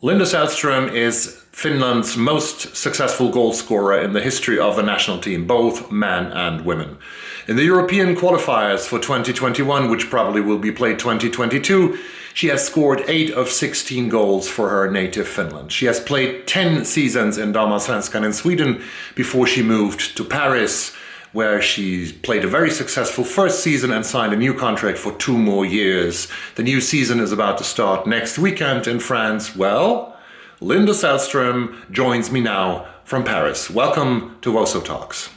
Linda Sällström is Finland's most successful goal scorer in the history of a national team, both men and women. In the European qualifiers for 2021, which probably will be played 2022, she has scored 8 of 16 goals for her native Finland. She has played 10 seasons in Damallsvenskan in Sweden before she moved to Paris, where she played a very successful first season and signed a new contract for 2 more years. The new season is about to start next weekend in France. Well, Linda Sällström joins me now from Paris. Welcome to WoSo Talks.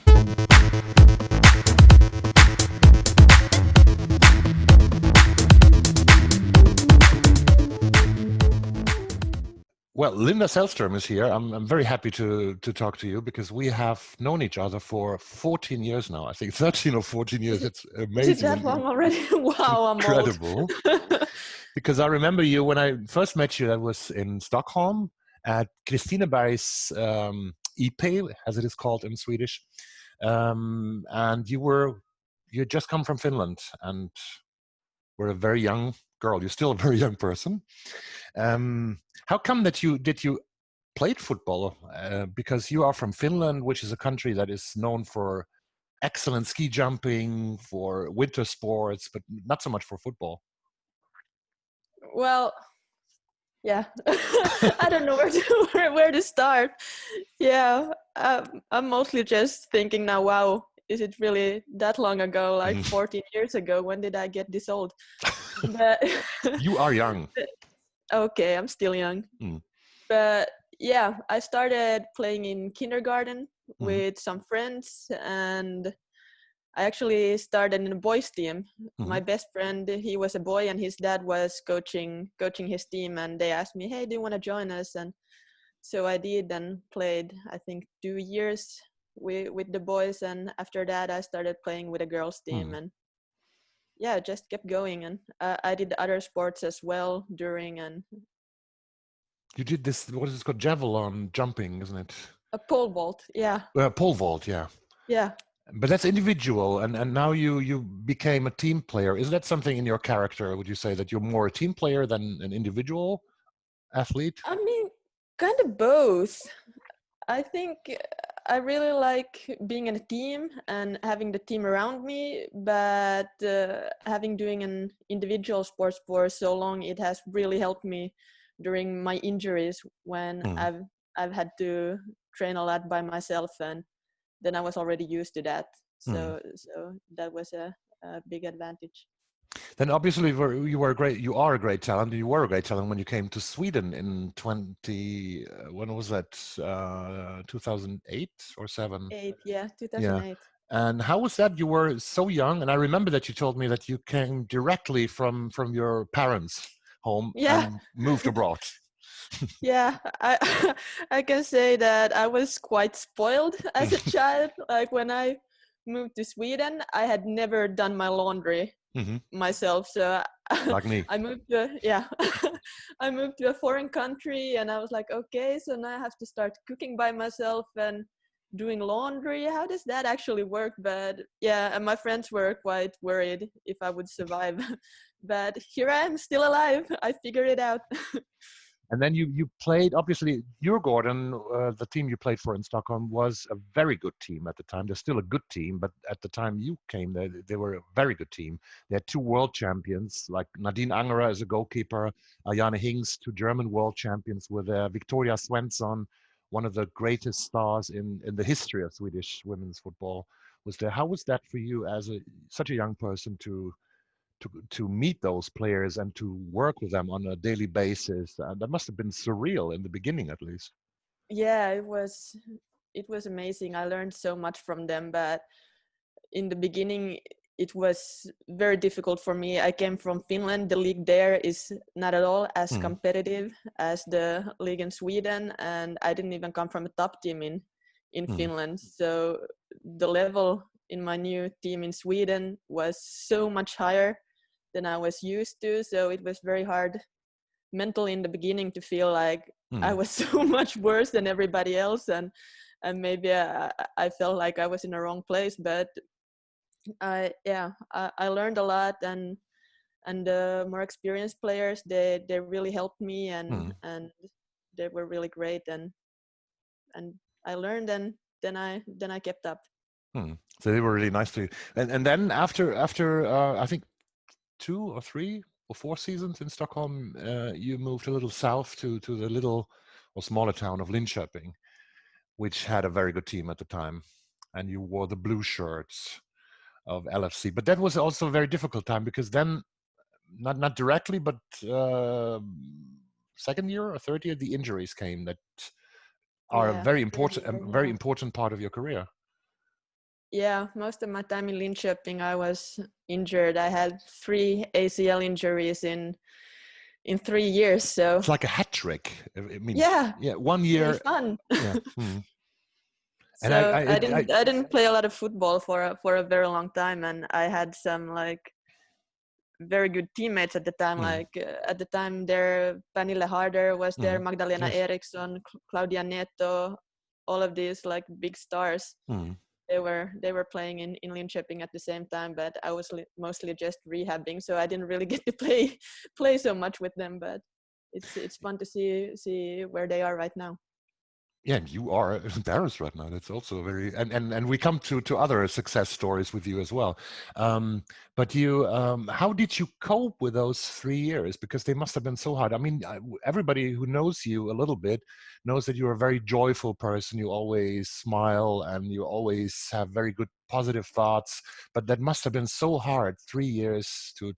Well, Linda Sällström is here. I'm very happy to talk to you because we have known each other for 14 years now. I think 13 or 14 years. It's amazing. Is it that long already? Wow, I'm incredible. old. Because I remember you when I first met you, that was in Stockholm at Kristineberg's IP, as it is called in Swedish. And you had just come from Finland and were a very young girl. You're still a very young person. How come that you played football? Because you are from Finland, which is a country that is known for excellent ski jumping, for winter sports, but not so much for football. Well, yeah, I don't know where to start. Yeah, I'm mostly just thinking now, wow, is it really that long ago, like 14 years ago? When did I get this old? But you are young. Okay, I'm still young. But yeah, I started playing in kindergarten with some friends, and I actually started in a boys team. My best friend, he was a boy, and his dad was coaching his team, and they asked me, hey, do you want to join us? And so I did, and played, I think, 2 years with the boys, and after that I started playing with a girls team, and yeah, just kept going. And I did other sports as well during. And you did this, what is it called, javelin jumping, isn't it? A pole vault, yeah. Pole vault, yeah. Yeah. But that's individual, and now you became a team player. Is that something in your character? Would you say that you're more a team player than an individual athlete? I mean, kind of both. I think I really like being in a team and having the team around me, but having doing an individual sports for so long, it has really helped me during my injuries when I've had to train a lot by myself, and then I was already used to that. So that was a big advantage. Then obviously you are a great talent. You were a great talent when you came to Sweden in when was that? 2008 or 7? 2008. Yeah. And how was that? You were so young, and I remember that you told me that you came directly from your parents' home and moved abroad. Yeah, I can say that I was quite spoiled as a child. Like when I moved to Sweden, I had never done my laundry myself. So like me. I moved to a foreign country, and I was like, okay, so now I have to start cooking by myself and doing laundry. How does that actually work? But yeah, and my friends were quite worried if I would survive. But here I am, still alive. I figured it out. And then you played, obviously, Djurgården, the team you played for in Stockholm, was a very good team at the time. They're still a good team, but at the time you came, they were a very good team. They had 2 world champions, like Nadine Angerer as a goalkeeper, Ariane Hingst, 2 German world champions with Victoria Svensson, one of the greatest stars in the history of Swedish women's football, was there. How was that for you as such a young person to meet those players and to work with them on a daily basis? That must have been surreal in the beginning, at least. Yeah, it was amazing. I learned so much from them, but in the beginning it was very difficult for me. I came from Finland. The league there is not at all as competitive as the league in Sweden, and I didn't even come from a top team in Finland. So the level in my new team in Sweden was so much higher than I was used to. So it was very hard mentally in the beginning to feel like I was so much worse than everybody else, and maybe I felt like I was in the wrong place. But I learned a lot, and the more experienced players, they really helped me, and they were really great, and I learned, and then I kept up. So they were really nice to you. And then after I think 2 or 3 or 4 seasons in Stockholm, you moved a little south to the little or smaller town of Linköping, which had a very good team at the time, and you wore the blue shirts of LFC. But that was also a very difficult time, because then, not directly, but second year or third year, the injuries came that are a Yeah, very third important, year, a very yeah. important part of your career. Yeah, most of my time in Linköping, I was injured. I had 3 ACL injuries in 3 years. So It's like a hat trick. I mean, yeah, 1 really year. fun. Yeah. And So I I didn't play a lot of football for a very long time, and I had some like very good teammates at the time. Like at the time, there Pernille Harder was there, Magdalena Yes. Eriksson, Claudia Neto, all of these like big stars. They were playing in Linköping at the same time, but I was mostly just rehabbing, so I didn't really get to play so much with them. But it's fun to see where they are right now. Yeah, and you are embarrassed right now. That's also very, and we come to other success stories with you as well. But you, how did you cope with those 3 years? Because they must have been so hard. I mean, everybody who knows you a little bit knows that you're a very joyful person. You always smile and you always have very good positive thoughts. But that must have been so hard, 3 years to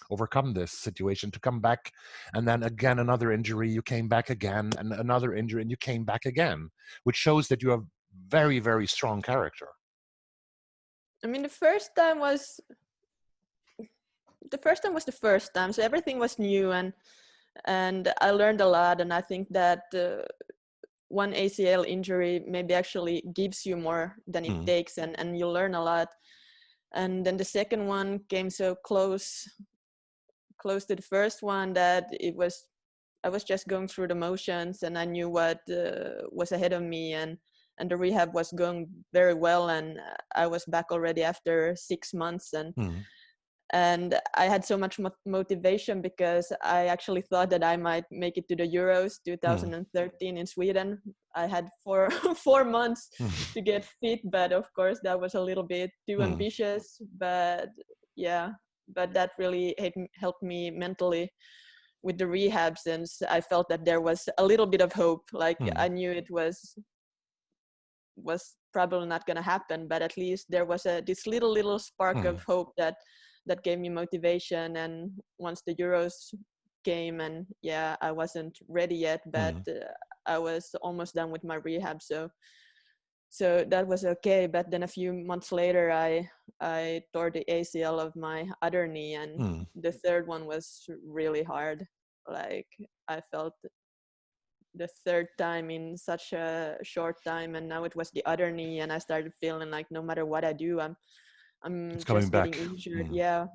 overcome this situation, to come back, and then again another injury, you came back again, and another injury, and you came back again, which shows that you have very, very strong character. I mean, the first time was the first time, so everything was new, and I learned a lot. And I think that one ACL injury maybe actually gives you more than it takes, and you learn a lot. And then the second one came so close to the first one that I was just going through the motions, and I knew what was ahead of me, and the rehab was going very well, and I was back already after 6 months, and I had so much motivation, because I actually thought that I might make it to the Euros 2013 in Sweden. I had 4 months to get fit, but of course that was a little bit too ambitious. But yeah, but that really helped me mentally with the rehab, since I felt that there was a little bit of hope. Like I knew it was probably not going to happen, but at least there was this little spark of hope that gave me motivation. And once the Euros came, and yeah, I wasn't ready yet, but I was almost done with my rehab, so that was okay. But then a few months later, I tore the ACL of my other knee, and the third one was really hard. Like I felt the third time in such a short time, and now it was the other knee, and I started feeling like no matter what I do, I'm It's coming just getting back. injured. Yeah,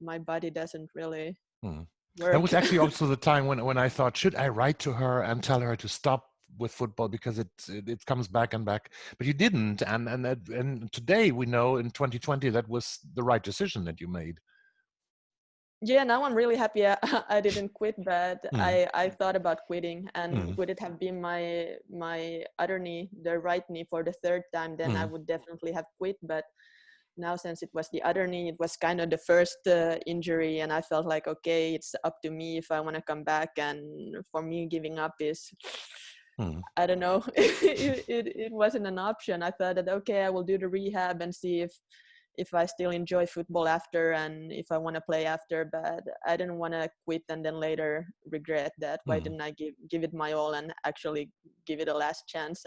my body doesn't really That work. was actually also the time when I thought, should I write to her and tell her to stop with football, because it comes back and back, but you didn't, and today we know in 2020 that was the right decision that you made. Yeah, now I'm really happy I didn't quit, but I thought about quitting, and would it have been my other knee, the right knee, for the third time, then I would definitely have quit. But now, since it was the other knee, it was kind of the first injury, and I felt like, okay, it's up to me if I want to come back, and for me giving up is I don't know. it wasn't an option. I thought that, okay, I will do the rehab and see if I still enjoy football after, and if I want to play after. But I didn't want to quit and then later regret that. Why didn't I give it my all and actually give it a last chance?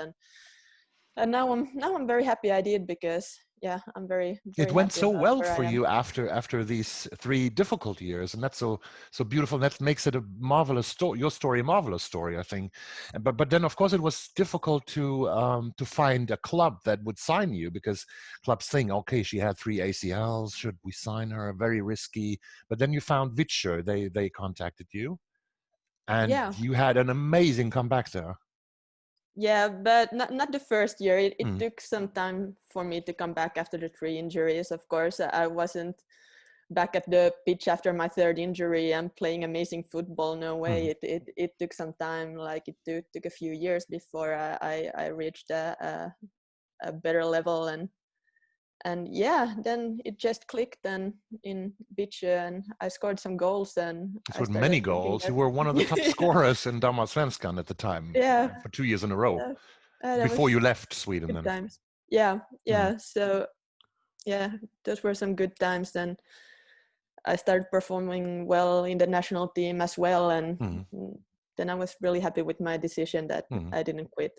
And now I'm very happy I did, because yeah, I'm very, very It went happy so about well where I for am. you after these 3 difficult years, and that's so beautiful. That makes it a marvelous story. Your story, a marvelous story, I think. But then, of course, it was difficult to find a club that would sign you, because clubs think, okay, she had 3 ACLs, should we sign her? Very risky. But then you found Vittsjö. They contacted you, and Yeah. you had an amazing comeback there. Yeah, but not the first year. It took some time for me to come back after the 3 injuries. Of course, I wasn't back at the pitch after my third injury and playing amazing football. No way. It took some time. Like it took a few years before I reached a better level, and yeah, then it just clicked and in Vittsjö, and I scored some goals, and It's I with started many thinking goals. that You were one of the top scorers in Damallsvenskan at the time, yeah, for 2 years in a row, that before was you left Sweden good then. times. Yeah. So yeah, those were some good times. And I started performing well in the national team as well, and then I was really happy with my decision that I didn't quit.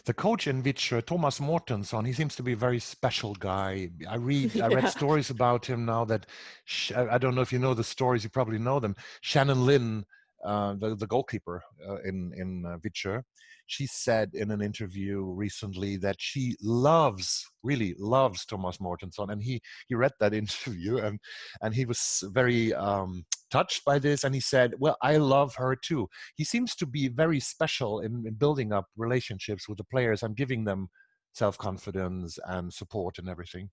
The coach in Vittsjö, Thomas Mortensson, he seems to be a very special guy. I read stories about him now that, I don't know if you know the stories, you probably know them. Shannon Lynn, the goalkeeper in Vittsjö, she said in an interview recently that she really loves Thomas Mortensson. And he read that interview and he was very touched by this. And he said, well, I love her too. He seems to be very special in building up relationships with the players and giving them self-confidence and support and everything.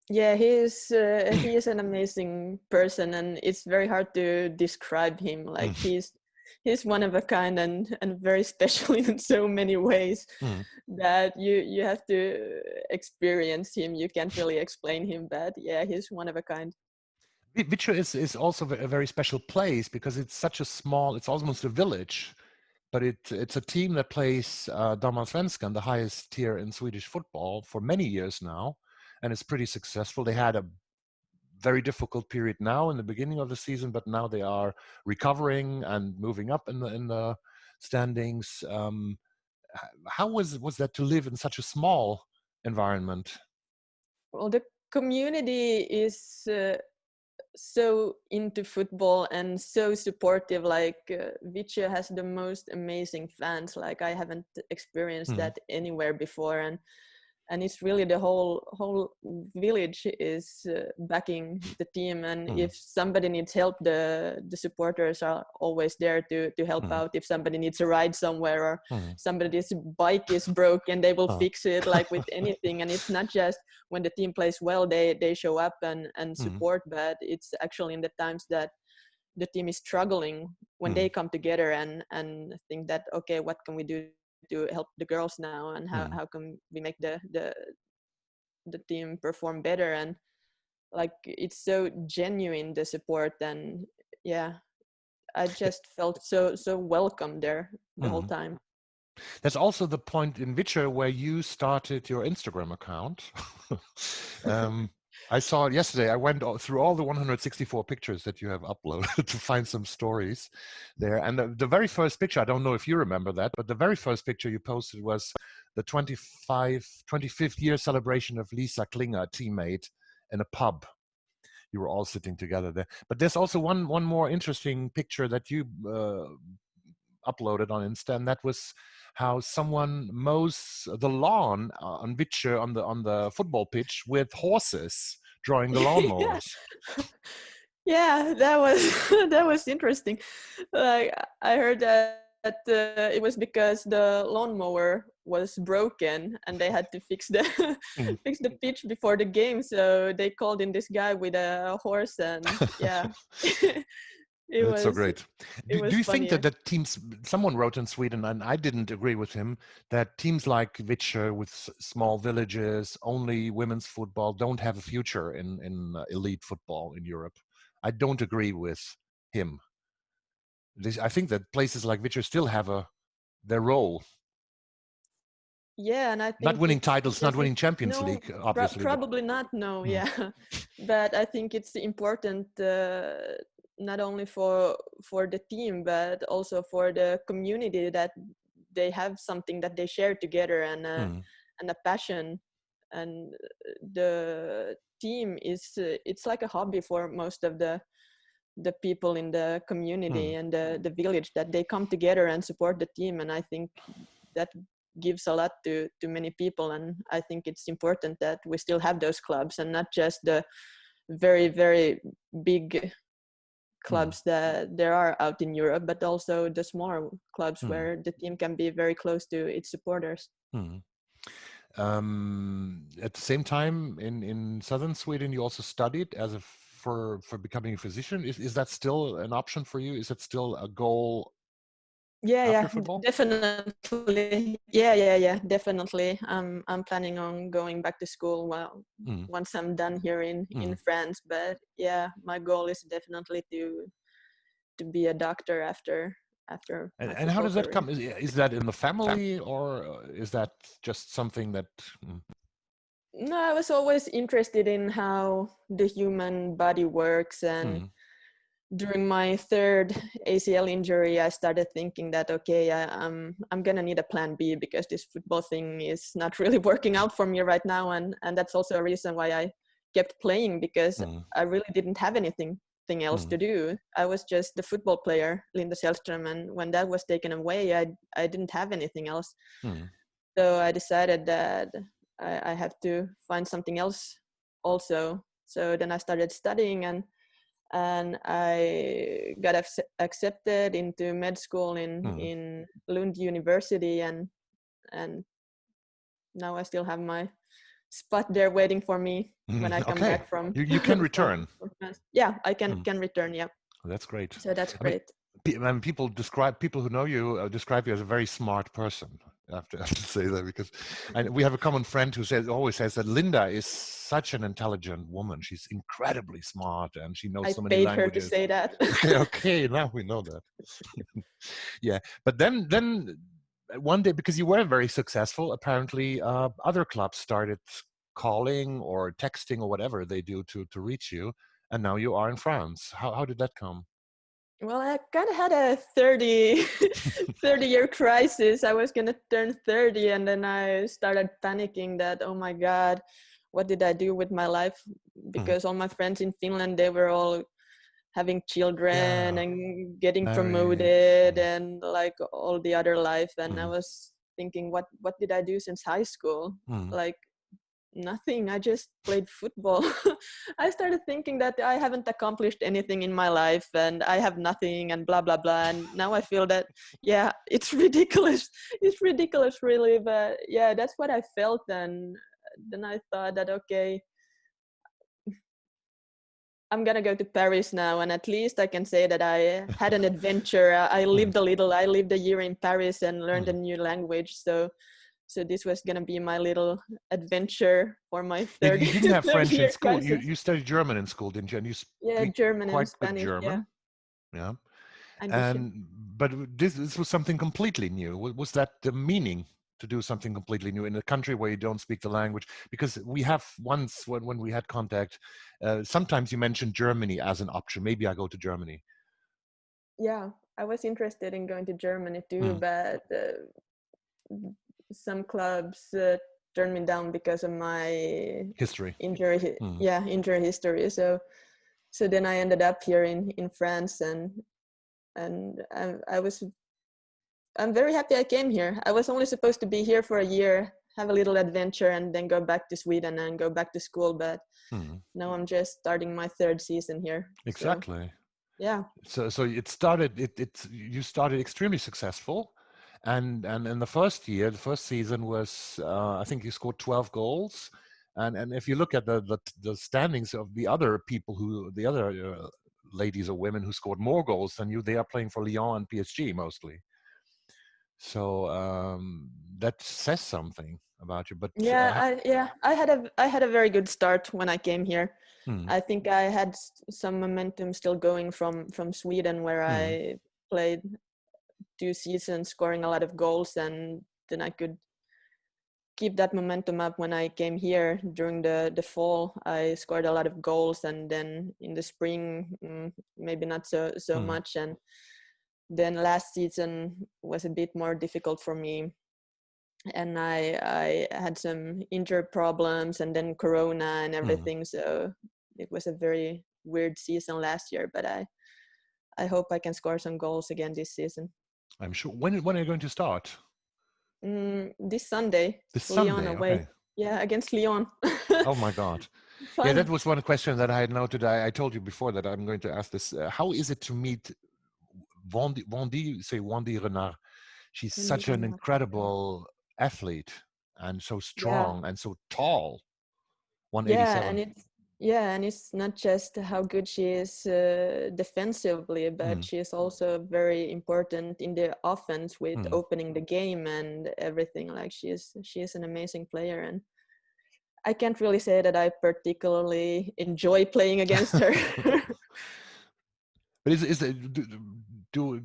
Yeah, he is an amazing person, and it's very hard to describe him. Like he's one of a kind and very special in so many ways that you have to experience him. You can't really explain him, but yeah, he's one of a kind. Vittsjö is also a very special place because it's such a small, it's almost a village, but it's a team that plays Damallsvenskan, the highest tier in Swedish football, for many years now, and it's pretty successful. They had a very difficult period now in the beginning of the season, but now they are recovering and moving up in the standings. How was that to live in such a small environment? Well, the community is so into football and so supportive. Like Vittsjö has the most amazing fans. Like I haven't experienced that anywhere before, and it's really the whole village is backing the team. And if somebody needs help, the supporters are always there to help out. If somebody needs a ride somewhere or somebody's bike is broken, they will fix it, like with anything. And it's not just when the team plays well, they show up and support, but it's actually in the times that the team is struggling when they come together and think that, okay, what can we do to help the girls now, and how can we make the team perform better. And like it's so genuine, the support, and yeah, I just felt so welcome there the whole time. That's also the point in Vittsjö where you started your Instagram account. I saw it yesterday. I went through all the 164 pictures that you have uploaded to find some stories there. And the very first picture, I don't know if you remember that, but the very first picture you posted was the 25th year celebration of Lisa Klinger, a teammate, in a pub. You were all sitting together there. But there's also one more interesting picture that you uploaded on Insta, and that was how someone mows the lawn on Vittsjö on the football pitch with horses drawing the lawnmowers. Yeah, that was that was interesting. Like I heard that it was because the lawnmower was broken and they had to fix the fix the pitch before the game. So they called in this guy with a horse, and yeah. That's so great. Do you think funny. that teams, someone wrote in Sweden, and I didn't agree with him, that teams like Vittsjö with small villages, only women's football, don't have a future in elite football in Europe? I don't agree with him. I think that places like Vittsjö still have their role. Yeah, and I think not winning titles, not winning Champions League, obviously. Probably not. No, yeah, but I think it's important not only for the team, but also for the community, that they have something that they share together and a passion. And the team is it's like a hobby for most of the people in the community and the village, that they come together and support the team. And I think that gives a lot to many people, and I think it's important that we still have those clubs, and not just the very, very big clubs that there are out in Europe, but also the smaller clubs where the team can be very close to its supporters. At the same time, in southern Sweden, you also studied as a for becoming a physician? Is that still an option for you? Is it still a goal after football? Definitely. Yeah, definitely. I'm planning on going back to school once I'm done here in France. But yeah, my goal is definitely to be a doctor after my And how football does that career. come? Is that in the family, or is that just something that? No, I was always interested in how the human body works, and during my third ACL injury, I started thinking that okay, I'm gonna need a plan B because this football thing is not really working out for me right now, and that's also a reason why I kept playing, because I really didn't have anything else to do. I was just the football player, Linda Sällström, and when that was taken away, I didn't have anything else. So I decided that I have to find something else also. So then I started studying, and I got accepted into med school in Lund University, and now I still have my spot there waiting for me when I come back from. You can return. From France. Yeah, I can return. Yeah. That's great. So that's great. People who know you describe you as a very smart person. I have to say that, because we have a common friend who always says that Linda is such an intelligent woman. She's incredibly smart, and she knows so many languages. I paid her to say that. Okay, now we know that. Yeah, but then one day, because you were very successful, apparently other clubs started calling or texting or whatever they do to reach you, and now you are in France. How did that come? Well, I kind of had a 30-year crisis. I was going to turn 30, and then I started panicking that, oh my God, what did I do with my life? Because all my friends in Finland, they were all having children and getting promoted and like all the other life. And I was thinking, what did I do since high school? Like, nothing. I just played football. I started thinking that I haven't accomplished anything in my life and I have nothing and blah blah blah, and now I feel that it's ridiculous. It's ridiculous, really. But yeah, that's what I felt. And then I thought that okay, I'm gonna go to Paris now, and at least I can say that I had an adventure. I lived a little. I lived a year in Paris and learned a new language. So this was going to be my little adventure for my third year. You didn't have French in school. Crisis. You studied German in school, didn't you? And you speak German quite and Spanish. good German. Yeah. And but this was something completely new. Was that the meaning, to do something completely new in a country where you don't speak the language? Because we have once, when we had contact, sometimes you mentioned Germany as an option. Maybe I go to Germany. Yeah, I was interested in going to Germany too, but some clubs turned me down because of my injury. Injury history. So then I ended up here in France, and I'm very happy I came here. I was only supposed to be here for a year, have a little adventure, and then go back to Sweden and go back to school. But now I'm just starting my third season here. Exactly. So it started. You started extremely successful. And in the first season was I think you scored 12 goals, and if you look at the standings of the other people the other ladies or women who scored more goals than you, they are playing for Lyon and PSG mostly. So that says something about you. But I had a very good start when I came here. I think I had some momentum still going from Sweden, where I played 2 seasons scoring a lot of goals, and then I could keep that momentum up when I came here. During the fall, I scored a lot of goals, and then in the spring maybe not so much, and then last season was a bit more difficult for me, and I had some injury problems and then Corona and everything, so it was a very weird season last year, but I hope I can score some goals again this season. I'm sure. When are you going to start? This Sunday. Lyon away. Okay. Yeah, against Lyon. Oh my God. Yeah, that was one question that I had noted. I told you before that I'm going to ask this. How is it to meet Wendy Renard? She's such an incredible athlete and so strong and so tall. 187. Yeah, and Yeah, and it's not just how good she is defensively, but Mm. she is also very important in the offense with Mm. opening the game and everything. Like she is an amazing player, and I can't really say that I particularly enjoy playing against her. But is it, do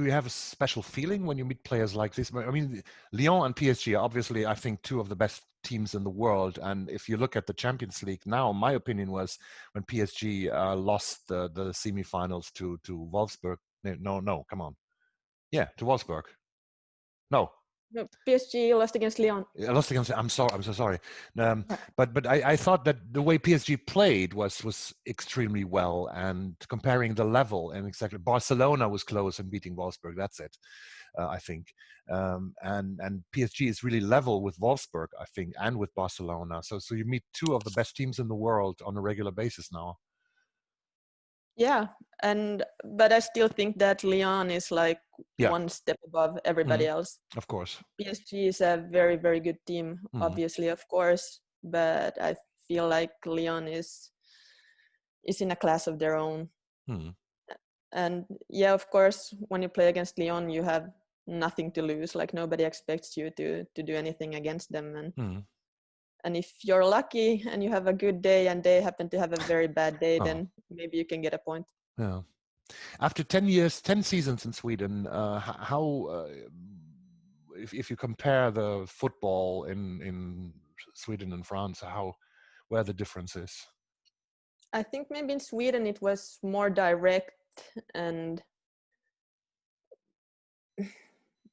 you have a special feeling when you meet players like this? I mean, Lyon and PSG are obviously, I think, two of the best teams in the world. And if you look at the Champions League now, my opinion was when PSG lost the semifinals to Wolfsburg. No, come on, yeah, to Wolfsburg. No, No, PSG lost against Lyon. I lost against. I'm sorry. I'm so sorry. But I thought that the way PSG played was extremely well, and comparing the level and exactly Barcelona was close in beating Wolfsburg. That's it. I think, and PSG is really level with Wolfsburg, I think, and with Barcelona. So you meet two of the best teams in the world on a regular basis now. Yeah, but I still think that Lyon is like Yeah, one step above everybody else. of course. PSG is a very, very good team, Mm. obviously, of course, but I feel like Lyon is in a class of their own. Mm. And yeah, of course, when you play against Lyon, you have nothing to lose. Like nobody expects you to do anything against them, and if you're lucky and you have a good day and they happen to have a very bad day, Oh, then maybe you can get a point. yeah. After 10 years, 10 seasons in Sweden, how, if you compare the football in Sweden and France, where the difference is? I think maybe in Sweden it was more direct and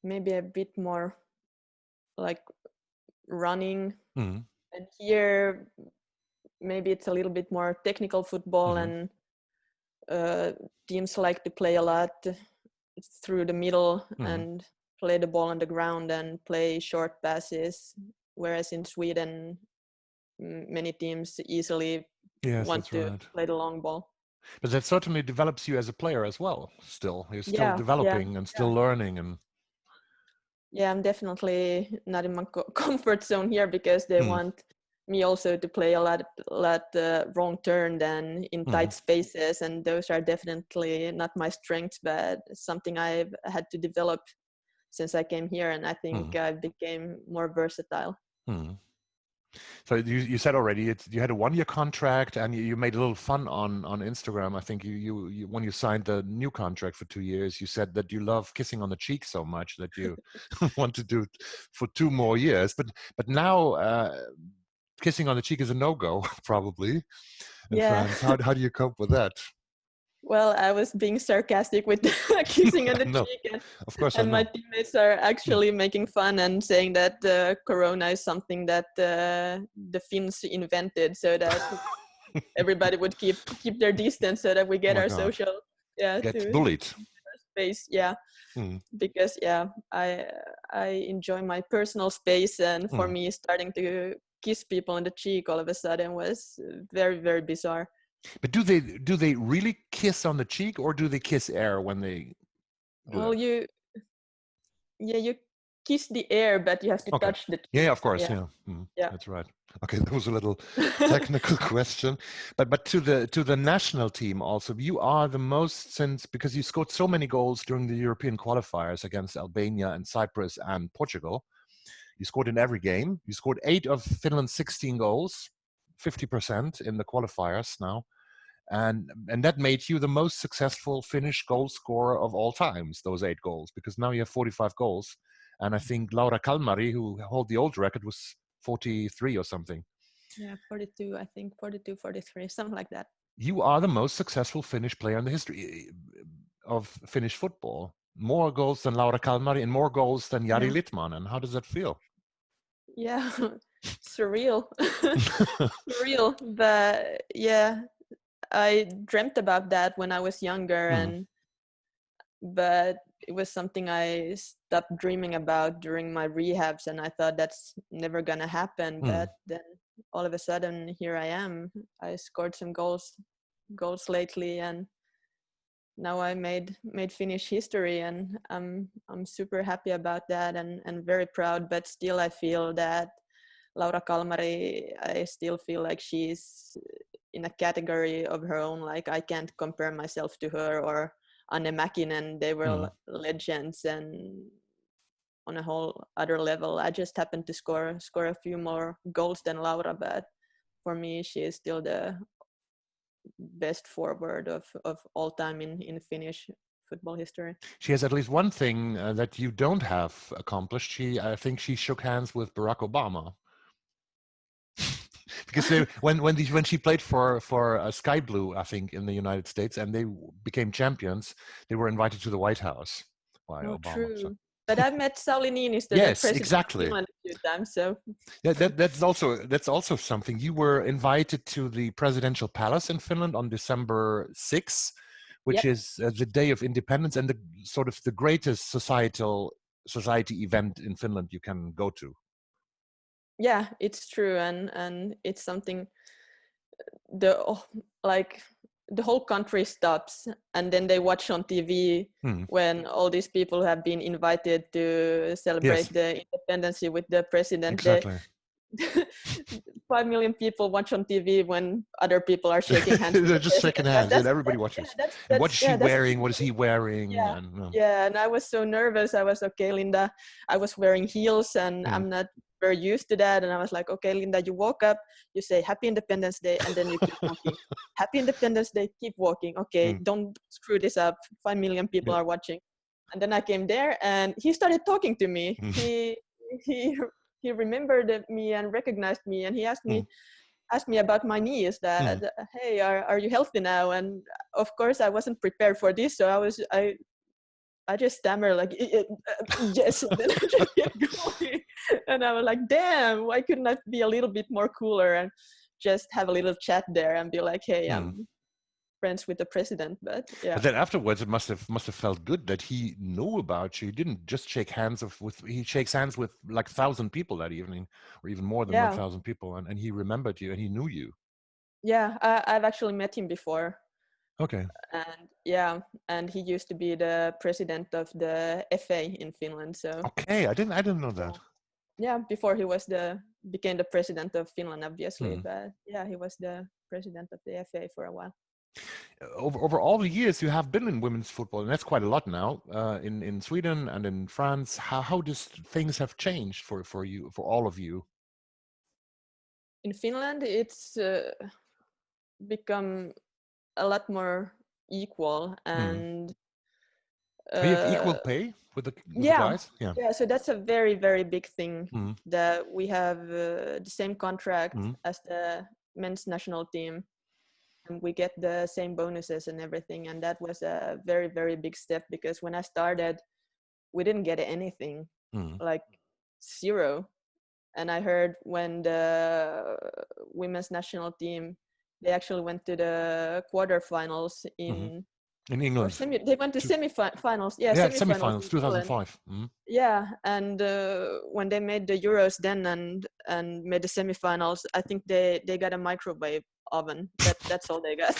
maybe a bit more like running. Mm. And here maybe it's a little bit more technical football, Mm. and teams like to play a lot through the middle Mm. and play the ball on the ground and play short passes, whereas in Sweden many teams easily Yes, want that's to right. play the long ball. But that certainly develops you as a player as well. Still, you're still Yeah, yeah, developing and still learning, and yeah. I'm definitely not in my comfort zone here because they mm. want me also to play a lot wrong turn than in tight spaces, and those are definitely not my strengths, but something I've had to develop since I came here, and I think I became more versatile. So you said already you had a 1-year contract, and you made a little fun on Instagram. I think you when you signed the new contract for 2 years, you said that you love kissing on the cheek so much that you want to do it for 2 more years. But now kissing on the cheek is a no-go probably in Yeah. France. How do you cope with that? Well, I was being sarcastic with kissing on the No, cheek, of course I and my know. teammates are actually making fun and saying that Corona is something that the Finns invented, so that everybody would keep their distance, so that we Oh get my our God, social get to bullied. space. Yeah, Mm, because I enjoy my personal space, and for mm. me, starting to kiss people on the cheek all of a sudden was very, very bizarre. But do they really kiss on the cheek, or do they kiss air when they do Well, that? you kiss the air, but you have to Okay. touch the Yeah, cheek. of course. Yeah, Yeah, yeah. that's right. Okay, that was a little technical question, but to the national team also, you are the most since because you scored so many goals during the European qualifiers against Albania and Cyprus and Portugal. You scored in every game. You scored 8 of Finland's 16 goals, 50% in the qualifiers now. And that made you the most successful Finnish goal scorer of all times, those 8 goals, because now you have 45 goals. And I think Laura Kalmari, who held the old record, was 43 or something. Yeah, 42, I think, 42, 43, something like that. You are the most successful Finnish player in the history of Finnish football. More goals than Laura Kalmari and more goals than Yary Yeah. Litmanen. How does that feel? Yeah, surreal. Surreal. But yeah, I dreamt about that when I was younger, but it was something I stopped dreaming about during my rehabs, and I thought that's never gonna happen. But then all of a sudden, here I am. I scored some goals lately, and now I made Finnish history, and I'm super happy about that, and very proud. But still, I feel that Laura Kalmari, I still feel like she's in a category of her own. Like I can't compare myself to her or Anne Mäkinen. They were legends and on a whole other level. I just happened to score a few more goals than Laura, but for me, she is still the best forward of all time in Finnish football history. She has at least one thing that you don't have accomplished. I think she shook hands with Barack Obama. Because when she played for Sky Blue, I think in the United States, and they became champions, they were invited to the White House by Obama. True. So. But I've met Sauli Niinistö, the Yes, president exactly. of Finland, a few times. So yeah, that's also something. You were invited to the presidential palace in Finland on December 6th, which is the day of independence and the sort of the greatest society event in Finland you can go to. Yeah, it's true, and it's something the whole country stops, and then they watch on TV when all these people have been invited to celebrate the independence with the president. Exactly. 5 million people watch on TV when other people are shaking hands. They're just shaking hands, and everybody watches. And what is she wearing? What is he wearing? And I was so nervous. I was, okay, Linda, I was wearing heels, and I'm not very used to that. And I was like, okay, Linda, you woke up, you say Happy Independence Day, and then you keep walking. Happy Independence Day, keep walking. Okay, don't screw this up. 5 million people are watching. And then I came there, and he started talking to me. He remembered me and recognized me, and he asked me about my knees. That hey, are you healthy now? And of course, I wasn't prepared for this, so I just stammered like yes, and then I just kept going. And I was like, damn, why couldn't I be a little bit more cooler and just have a little chat there and be like, hey, I'm friends with the president. But But then afterwards, it must have felt good that he knew about you. He didn't just shake hands he shakes hands with like 1,000 people that evening, or even more than 1,000 people, and he remembered you and he knew you. Yeah, I've actually met him before. Okay. And he used to be the president of the FA in Finland. So okay, I didn't know that. Yeah, before he became the president of Finland, obviously. But yeah, he was the president of the FA for a while. Over all the years you have been in women's football, and that's quite a lot now, in Sweden and in France. How does things have changed for you, for all of you? In Finland, it's become a lot more equal, and you have equal pay with the guys? Yeah, so that's a very, very big thing, that we have the same contract as the men's national team, and we get the same bonuses and everything. And that was a very, very big step, because when I started, we didn't get anything, like zero. And I heard when the women's national team, they actually went to the quarterfinals in England. They went to semifinals. Yeah, semifinals 2005. Yeah, and when they made the Euros then and made the semifinals, I think they got a microwave oven. That's all they got.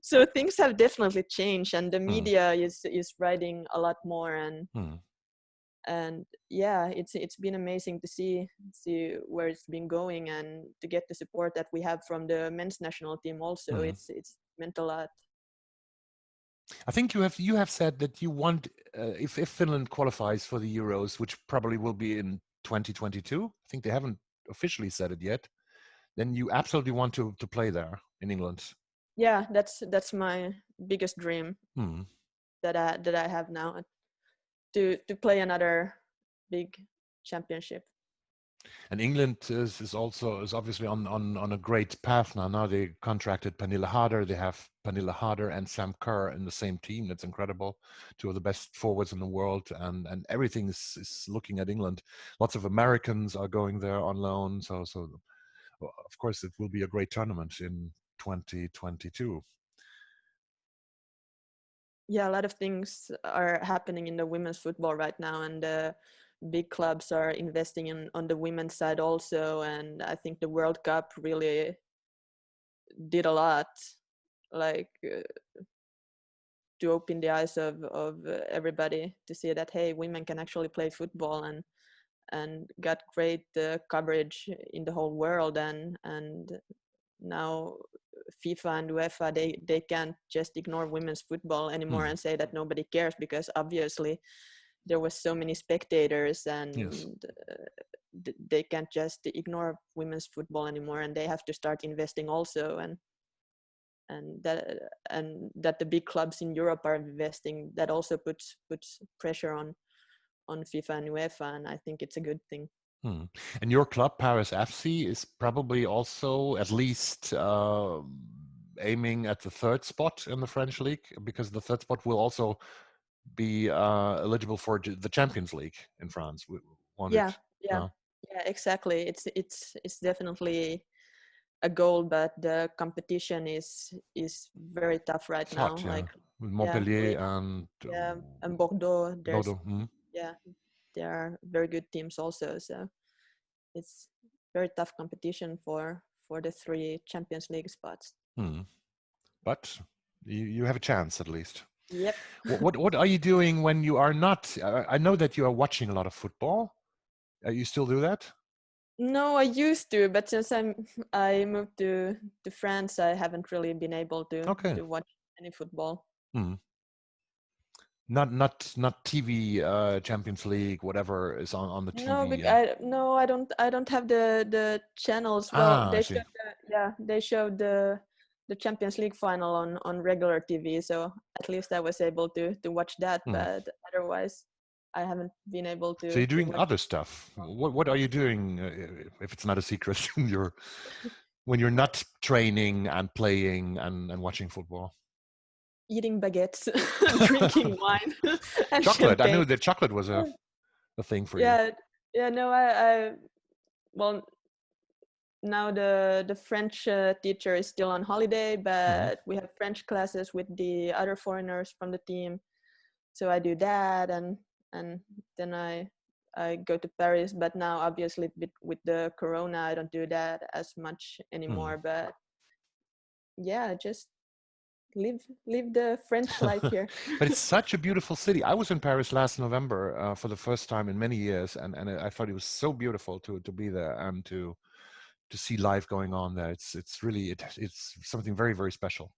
So things have definitely changed, and the media is writing a lot more, and yeah, it's been amazing to see where it's been going, and to get the support that we have from the men's national team also. It's meant a lot. I think you have said that you want, if Finland qualifies for the Euros, which probably will be in 2022, I think they haven't officially said it yet, then you absolutely want to play there in England. Yeah, that's my biggest dream that I have now, to play another big championship. And England is obviously on a great path now. Now they contracted Pernille Harder. They have Pernille Harder and Sam Kerr in the same team. That's incredible. Two of the best forwards in the world, and everything is looking at England. Lots of Americans are going there on loan. So of course it will be a great tournament in 2022. Yeah, a lot of things are happening in the women's football right now, and big clubs are investing on the women's side also. And I think the World Cup really did a lot, like to open the eyes of everybody to see that, hey, women can actually play football, and got great coverage in the whole world, and now FIFA and UEFA, they can't just ignore women's football anymore and say that nobody cares, because obviously there was so many spectators, and Yes. they can't just ignore women's football anymore, and they have to start investing also, and that the big clubs in Europe are investing, that also puts pressure on FIFA and UEFA, and I think it's a good thing. And your club, Paris FC, is probably also at least aiming at the third spot in the French league, because the third spot will also be eligible for the Champions League in France. Yeah, exactly. It's definitely a goal, but the competition is very tough right It's now. hot, yeah. Like With Montpellier and Bordeaux. Bordeaux. There are very good teams also. So it's very tough competition for the 3 Champions League spots. But you have a chance at least. Yep. What are you doing when you are not? I know that you are watching a lot of football. You still do that? No, I used to, but since I moved to France, I haven't really been able to watch any football. Not TV Champions League, whatever is on the TV. I don't have the channels. Well, they showed the Champions League final on regular TV, so at least I was able to watch that. But otherwise, I haven't been able to. So you're doing other stuff. What are you doing, if it's not a secret, when you're not training and playing and watching football? Eating baguettes, drinking wine, and chocolate. champagne. I knew that chocolate was a thing for you. Yeah. No, I well, now the French teacher is still on holiday, but we have French classes with the other foreigners from the team, so I do that, and then I go to Paris. But now, obviously, with the Corona, I don't do that as much anymore. But yeah, just live the French life here. But it's such a beautiful city. I was in Paris last November for the first time in many years, and I thought it was so beautiful to be there and to see life going on there. It's really it's something very, very special.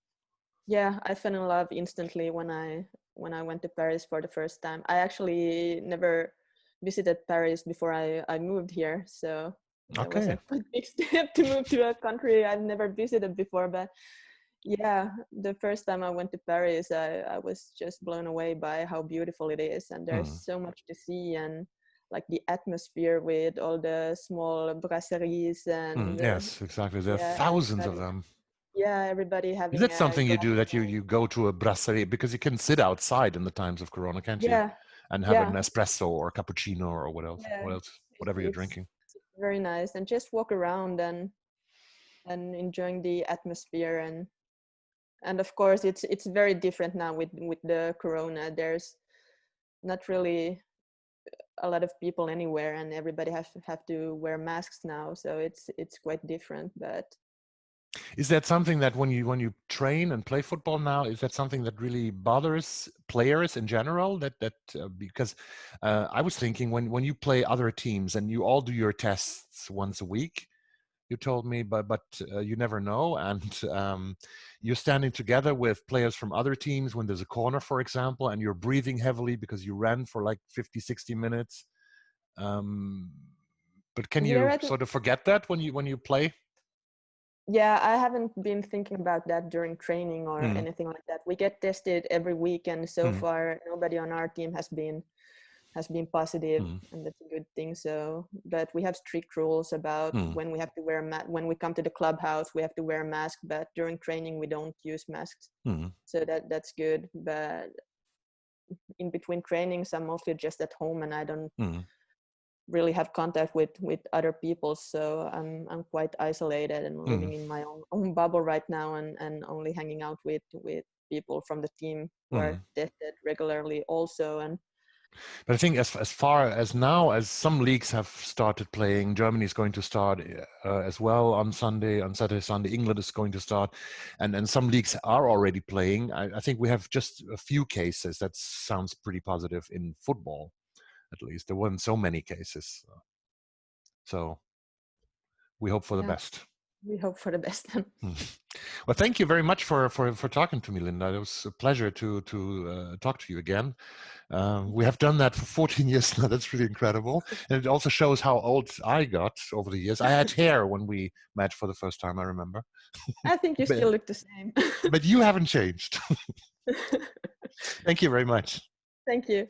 Yeah, I fell in love instantly when I went to Paris for the first time. I actually never visited Paris before I moved here, so that was a quite big step to move to a country I've never visited before. But yeah, the first time I went to Paris, I was just blown away by how beautiful it is, and there's so much to see, and like the atmosphere with all the small brasseries and yes, exactly. There are thousands of them. Yeah, everybody having. Is that something you do, that you go to a brasserie, because you can sit outside in the times of Corona, can't you? And have an espresso or cappuccino or whatever you're drinking. It's very nice, and just walk around and enjoying the atmosphere, and of course it's very different now with the Corona. There's not really a lot of people anywhere, and everybody have to wear masks now, so it's quite different. But is that something that when you train and play football now, is that something that really bothers players in general? Because I was thinking when you play other teams and you all do your tests once a week, you told me, but you never know, and you're standing together with players from other teams when there's a corner, for example, and you're breathing heavily because you ran for like 50-60 minutes. But can you sort of forget that when you play? Yeah, I haven't been thinking about that during training or anything like that. We get tested every week, and so far nobody on our team has been positive, and that's a good thing. So, but we have strict rules about when we have to wear when we come to the clubhouse, we have to wear a mask, but during training we don't use masks. So that's good. But in between trainings, I'm mostly just at home, and I don't really have contact with other people, so I'm quite isolated and living in my own bubble right now, and only hanging out with people from the team who are tested regularly also. But I think as far as now, as some leagues have started playing, Germany is going to start as well on Saturday, Sunday. England is going to start, and some leagues are already playing. I think we have just a few cases. That sounds pretty positive in football, at least. There weren't so many cases, so we hope for the best. we hope for the best. Well, thank you very much for talking to me, Linda. It was a pleasure to talk to you again. We have done that for 14 years now. That's really incredible. And it also shows how old I got over the years. I had hair when we met for the first time, I remember. I think you still look the same. But you haven't changed. Thank you very much. Thank you.